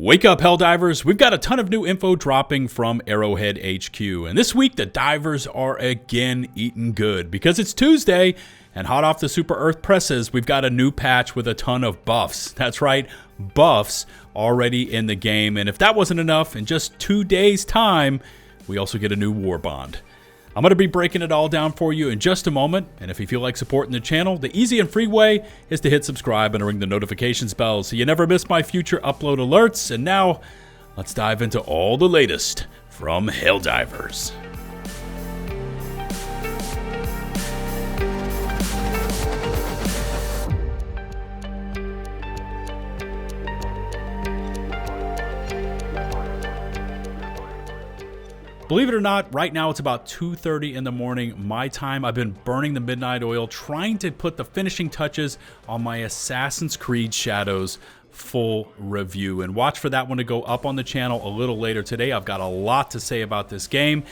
Wake up, Helldivers! We've got a ton of new info dropping from Arrowhead HQ, and this week the divers are again eating good because it's Tuesday, and hot off the super earth presses, we've got a new patch with a ton of buffs. That's right, buffs already in the game, and if that wasn't enough, in just 2 days' time, we also get a new Warbond. I'm going to be breaking it all down for you in just a moment, and if you feel like supporting the channel, the easy and free way is to hit subscribe and ring the notifications bell so you never miss my future upload alerts. And now, let's dive into all the latest from Helldivers. Believe it or not, right now it's about 2:30 in the morning, my time. I've been burning the midnight oil, trying to put the finishing touches on my Assassin's Creed Shadows full review. And watch for that one to go up on the channel a little later today. I've got a lot to say about this game.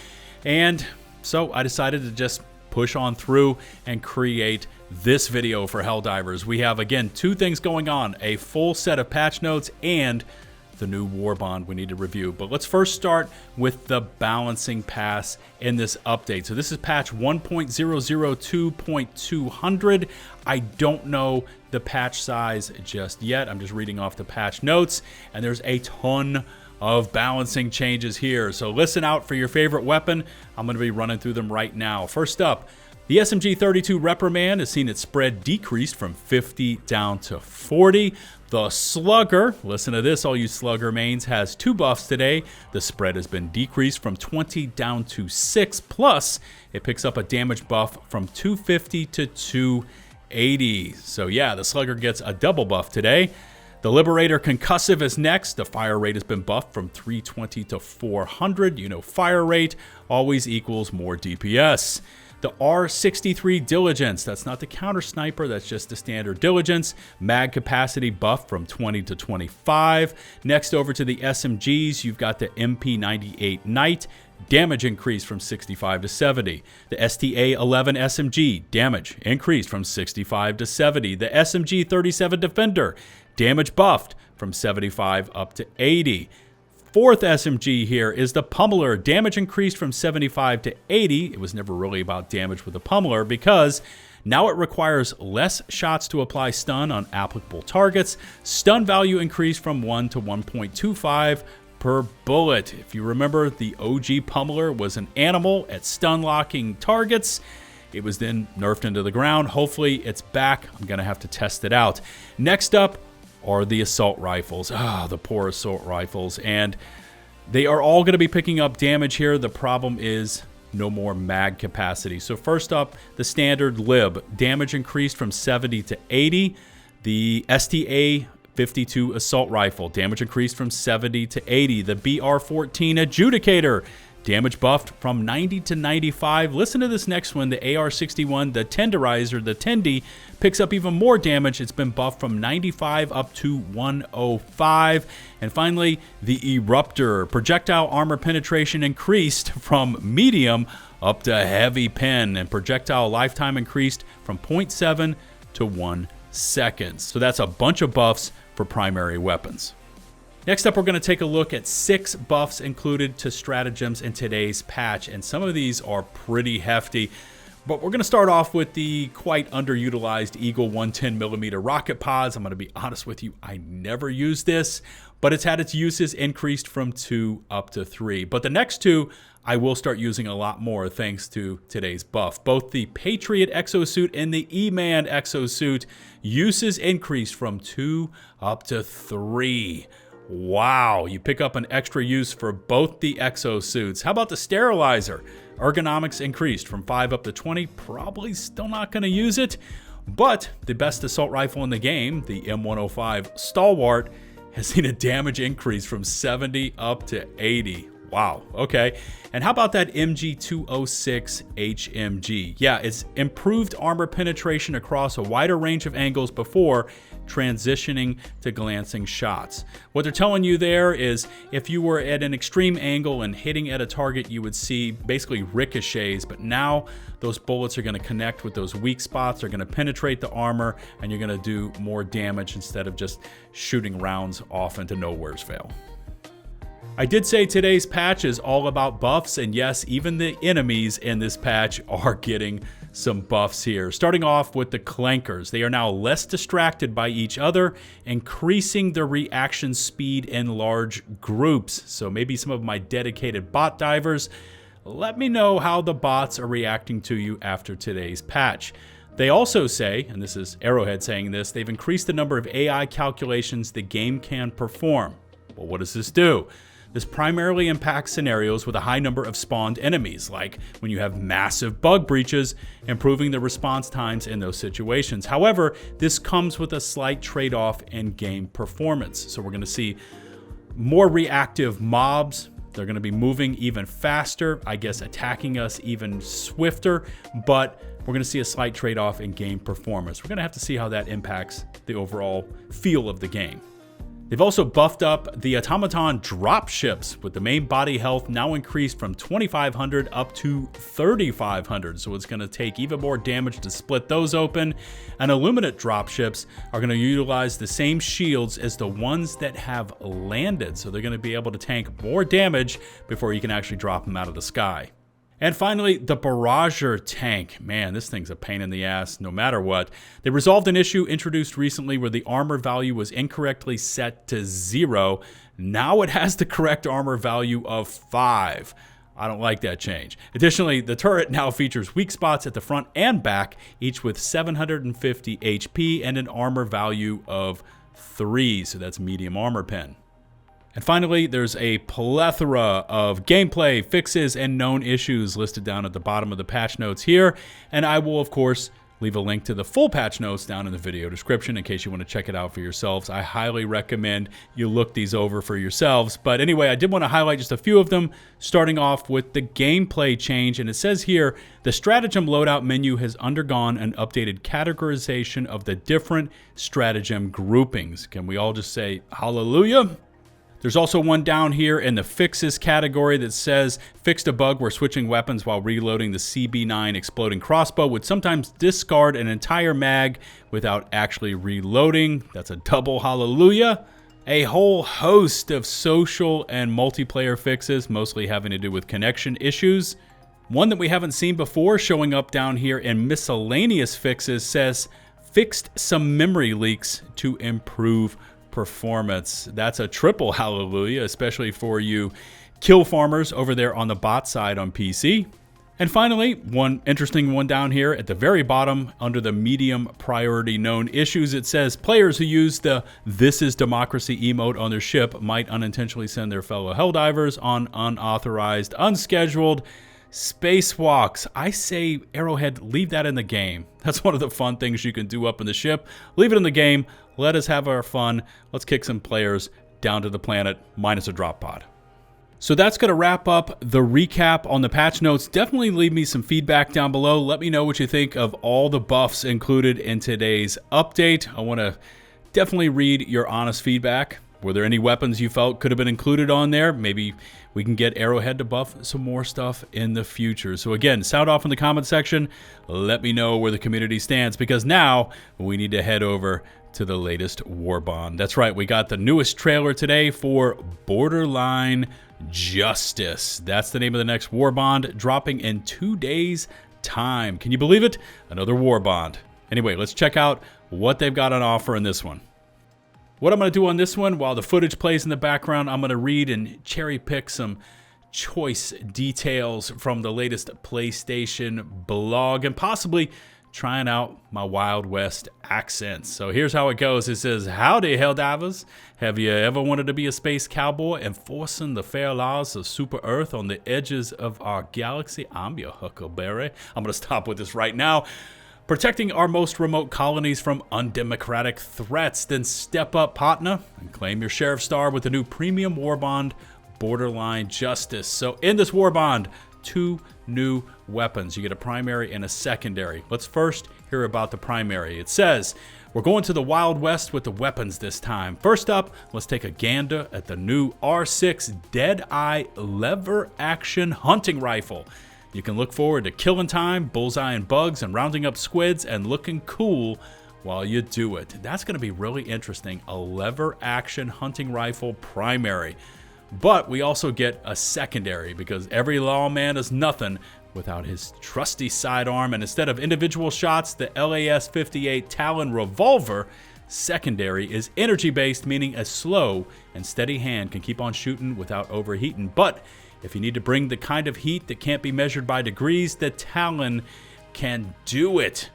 And so I decided to just push on through and create this video for Helldivers. We have, again, 2 things going on. A full set of patch notes and the new Warbond we need to review. But let's first start with the balancing pass in this update. So this is patch 1.002.200. I don't know the patch size just yet. I'm just reading off the patch notes, and there's a ton of balancing changes here. So listen out for your favorite weapon. I'm going to be running through them right now. First up, the SMG-32 Reprimand has seen its spread decreased from 50 down to 40. The Slugger, listen to this all you Slugger mains, has 2 buffs today. The spread has been decreased from 20 down to 6, plus it picks up a damage buff from 250 to 280. So yeah, the Slugger gets a double buff today. The Liberator Concussive is next. The fire rate has been buffed from 320 to 400. You know, fire rate always equals more DPS. The R63 Diligence, that's not the counter sniper, that's just the standard Diligence. Mag capacity buff from 20 to 25. Next over to the SMGs, you've got the MP98 Knight, damage increased from 65 to 70. The STA11 SMG, damage increased from 65 to 70. The SMG 37 Defender, damage buffed from 75 up to 80. Fourth SMG here is the Pummeler. Damage increased from 75 to 80. It was never really about damage with the Pummeler because now it requires less shots to apply stun on applicable targets. Stun value increased from 1 to 1.25 per bullet. If you remember, the OG Pummeler was an animal at stun locking targets. It was then nerfed into the ground. Hopefully it's back. I'm going to have to test it out. Next up are the assault rifles. The poor assault rifles. And they are all going to be picking up damage here. The problem is no more mag capacity. So first up, the standard Lib. Damage increased from 70 to 80. The STA-52 assault rifle. Damage increased from 70 to 80. The BR-14 Adjudicator. Damage buffed from 90 to 95. Listen to this next one, the AR-61, the Tenderizer, the Tendy, picks up even more damage. It's been buffed from 95 up to 105. And finally, the Eruptor. Projectile armor penetration increased from medium up to heavy pen, and projectile lifetime increased from 0.7 to 1 seconds. So that's a bunch of buffs for primary weapons. Next up, we're going to take a look at 6 buffs included to stratagems in today's patch, and some of these are pretty hefty. But we're going to start off with the quite underutilized Eagle 110mm rocket pods. I'm going to be honest with you, I never used this, but it's had its uses increased from 2 up to 3. But the next 2, I will start using a lot more thanks to today's buff. Both the Patriot exosuit and the E-Man exosuit uses increased from 2 up to 3. Wow, you pick up an extra use for both the exosuits. How about the sterilizer? Ergonomics increased from 5 up to 20. Probably still not going to use it, but the best assault rifle in the game, the M105 Stalwart, has seen a damage increase from 70 up to 80. Wow, okay. And how about that MG206 HMG? Yeah, it's improved armor penetration across a wider range of angles before transitioning to glancing shots. What they're telling you there is if you were at an extreme angle and hitting at a target, you would see basically ricochets, but now those bullets are going to connect with those weak spots, they're going to penetrate the armor, and you're going to do more damage instead of just shooting rounds off into 𝗏𝗏𝗋𝗄𝗃. I did say today's patch is all about buffs, and yes, even the enemies in this patch are getting some buffs here. Starting off with the clankers. They are now less distracted by each other, increasing their reaction speed in large groups. So maybe some of my dedicated bot divers, let me know how the bots are reacting to you after today's patch. They also say, and this is Arrowhead saying this, they've increased the number of AI calculations the game can perform. Well, what does this do? This primarily impacts scenarios with a high number of spawned enemies, like when you have massive bug breaches, improving the response times in those situations. However, this comes with a slight trade-off in game performance. So we're going to see more reactive mobs. They're going to be moving even faster, I guess attacking us even swifter, but we're going to see a slight trade-off in game performance. We're going to have to see how that impacts the overall feel of the game. They've also buffed up the automaton dropships, with the main body health now increased from 2,500 up to 3,500. So it's going to take even more damage to split those open. And Illuminate dropships are going to utilize the same shields as the ones that have landed. So they're going to be able to tank more damage before you can actually drop them out of the sky. And finally, the Barrager tank. Man, this thing's a pain in the ass no matter what. They resolved an issue introduced recently where the armor value was incorrectly set to 0. Now it has the correct armor value of 5. I don't like that change. Additionally, the turret now features weak spots at the front and back, each with 750 HP and an armor value of 3. So that's medium armor pen. And finally, there's a plethora of gameplay, fixes, and known issues listed down at the bottom of the patch notes here. And I will, of course, leave a link to the full patch notes down in the video description in case you want to check it out for yourselves. I highly recommend you look these over for yourselves. But anyway, I did want to highlight just a few of them, starting off with the gameplay change. And it says here, the stratagem loadout menu has undergone an updated categorization of the different stratagem groupings. Can we all just say hallelujah? There's also one down here in the fixes category that says, fixed a bug where switching weapons while reloading the CB9 exploding crossbow would sometimes discard an entire mag without actually reloading. That's a double hallelujah. A whole host of social and multiplayer fixes, mostly having to do with connection issues. One that we haven't seen before showing up down here in miscellaneous fixes says, fixed some memory leaks to improve performance. That's a triple hallelujah, especially for you kill farmers over there on the bot side on PC. And finally, one interesting one down here at the very bottom under the medium priority known issues, it says players who use the "This is Democracy" emote on their ship might unintentionally send their fellow Helldivers on unauthorized, unscheduled spacewalks. I say, Arrowhead, leave that in the game. That's one of the fun things you can do up in the ship. Leave it in the game. Let us have our fun. Let's kick some players down to the planet, minus a drop pod. So that's going to wrap up the recap on the patch notes. Definitely leave me some feedback down below. Let me know what you think of all the buffs included in today's update. I want to definitely read your honest feedback. Were there any weapons you felt could have been included on there? Maybe we can get Arrowhead to buff some more stuff in the future. So again, sound off in the comment section. Let me know where the community stands, because now we need to head over to the latest Warbond. That's right, we got the newest trailer today for Borderline Justice. That's the name of the next Warbond, dropping in 2 days' time. Can you believe it? Another Warbond. Anyway, let's check out what they've got on offer in this one. What I'm going to do on this one, while the footage plays in the background, I'm going to read and cherry pick some choice details from the latest PlayStation blog and possibly trying out my Wild West accents. So here's how it goes. It says, "Howdy, Helldivers. Have you ever wanted to be a space cowboy enforcing the fair laws of Super Earth on the edges of our galaxy? I'm your Huckleberry." I'm going to stop with this right now. "Protecting our most remote colonies from undemocratic threats? Then step up, partner, and claim your sheriff star with the new premium Warbond, Borderline Justice." So in this Warbond, 2 new weapons. You get a primary and a secondary. Let's first hear about the primary. It says, We're going to the Wild West with the weapons this time. First up, let's take a gander at the new R6 Deadeye lever action hunting rifle. You can look forward to killing time, bullseyeing bugs, and rounding up squids and looking cool while you do it. That's going to be really interesting. A lever action hunting rifle primary. But we also get a secondary, because every lawman is nothing without his trusty sidearm, and instead of individual shots, the LAS-58 Talon revolver secondary is energy based, meaning a slow and steady hand can keep on shooting without overheating. But if you need to bring the kind of heat that can't be measured by degrees, the Talon can do it.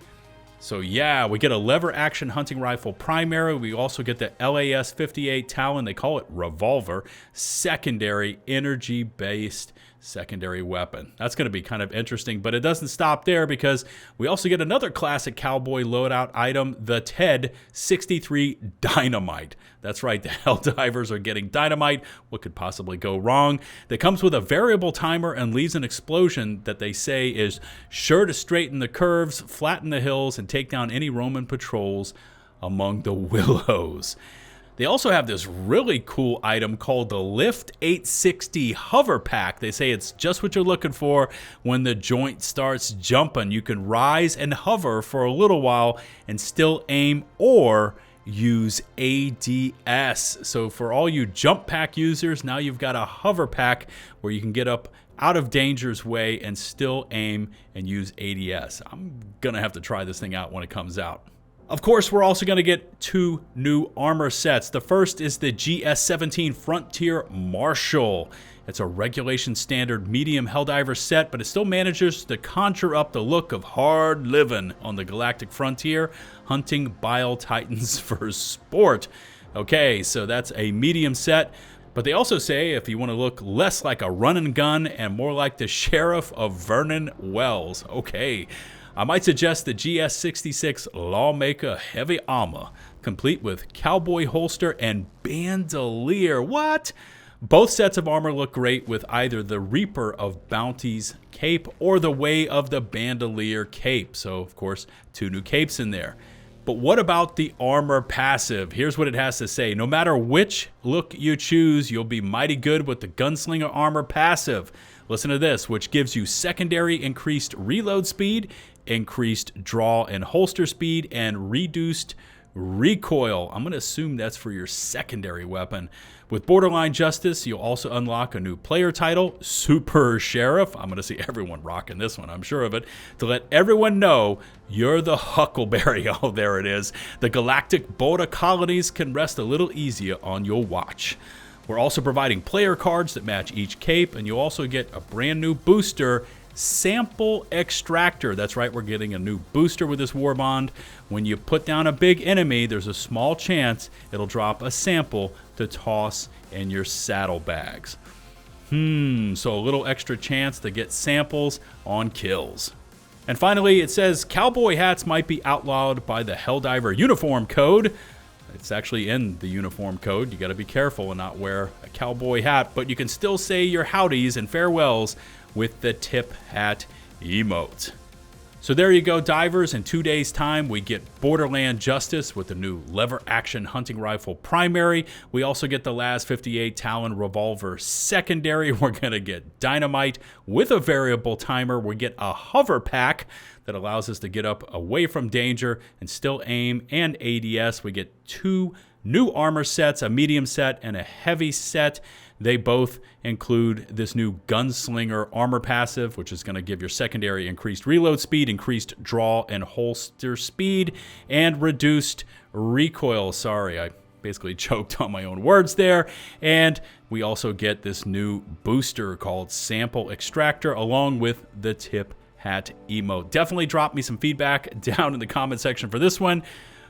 So yeah, we get a lever action hunting rifle primary. We also get the LAS-58 Talon, they call it revolver, secondary, energy based secondary weapon. That's going to be kind of interesting, but it doesn't stop there, because we also get another classic cowboy loadout item, the 𝗏63 Dynamite. That's right, the Helldivers are getting dynamite. What could possibly go wrong? That comes with a variable timer and leaves an explosion that they say is sure to straighten the curves, flatten the hills, and take down any Roman patrols among the willows. They also have this really cool item called the Lift 860 Hover Pack. They say it's just what you're looking for when the joint starts jumping. You can rise and hover for a little while and still aim or use ADS. So for all you jump pack users, now you've got a hover pack where you can get up out of danger's way and still aim and use ADS. I'm gonna have to try this thing out when it comes out. Of course, we're also going to get two new armor sets. The first is the GS-17 Frontier Marshal. It's a regulation standard medium Helldiver set, but it still manages to conjure up the look of hard living on the galactic frontier, hunting bile titans for sport. Okay, so that's a medium set. But they also say if you want to look less like a run and gun and more like the Sheriff of Vernon Wells, okay, I might suggest the GS-66 Lawmaker Heavy Armor, complete with cowboy holster and bandolier. What? Both sets of armor look great with either the Reaper of Bounty's cape or the Way of the Bandolier cape. So, of course, two new capes in there. But what about the armor passive? Here's what it has to say. No matter which look you choose, you'll be mighty good with the Gunslinger armor passive. Listen to this, which gives you secondary increased reload speed, increased draw and holster speed, and reduced recoil. I'm going to assume that's for your secondary weapon. With Borderline Justice, you'll also unlock a new player title, Super Sheriff. I'm going to see everyone rocking this one, I'm sure of it, to let everyone know you're the 𝗙𝗂𝗋𝗄𝗋. Oh, there it is. The galactic border colonies can rest a little easier on your watch. We're also providing player cards that match each cape, and you'll also get a brand new booster, Sample Extractor. That's right, we're getting a new booster with this Warbond. When you put down a big enemy, there's a small chance it'll drop a sample to toss in your saddlebags. So a little extra chance to get samples on kills. And finally, it says cowboy hats might be outlawed by the Helldiver Uniform Code. It's actually in the uniform code. You got to be careful and not wear a cowboy hat, but you can still say your howdies and farewells with the tip hat emote. So there you go, divers. In 2 days' time, we get Borderland Justice with the new lever action hunting rifle primary. We also get the LAS-58 Talon revolver secondary. We're going to get dynamite with a variable timer. We get a hover pack that allows us to get up away from danger and still aim, and ADS. We get two new armor sets, a medium set and a heavy set. They both include this new Gunslinger armor passive, which is going to give your secondary increased reload speed, increased draw and holster speed, and reduced recoil. Sorry, I basically choked on my own words there. And we also get this new booster called Sample Extractor, along with the tip hat emote. Definitely drop me some feedback down in the comment section for this one.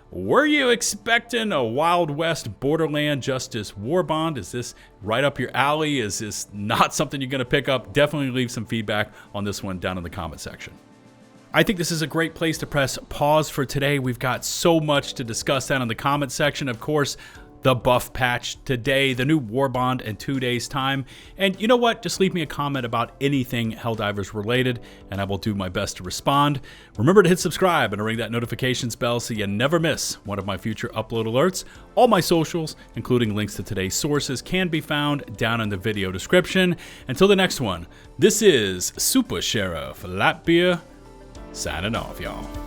Were you expecting a Wild West Borderland Justice Warbond? Is this right up your alley? Is this not something you're going to pick up? Definitely leave some feedback on this one down in the comment section. I think this is a great place to press pause for today. We've got so much to discuss down in the comment section. Of course, the buff patch today, the new Warbond in 2 days time. And you know what? Just leave me a comment about anything Helldivers related and I will do my best to respond. Remember to hit subscribe and to ring that notifications bell so you never miss one of my future upload alerts. All my socials, including links to today's sources, can be found down in the video description. Until the next one, this is 𝗙cie 𝗿𝗃 signing off, y'all.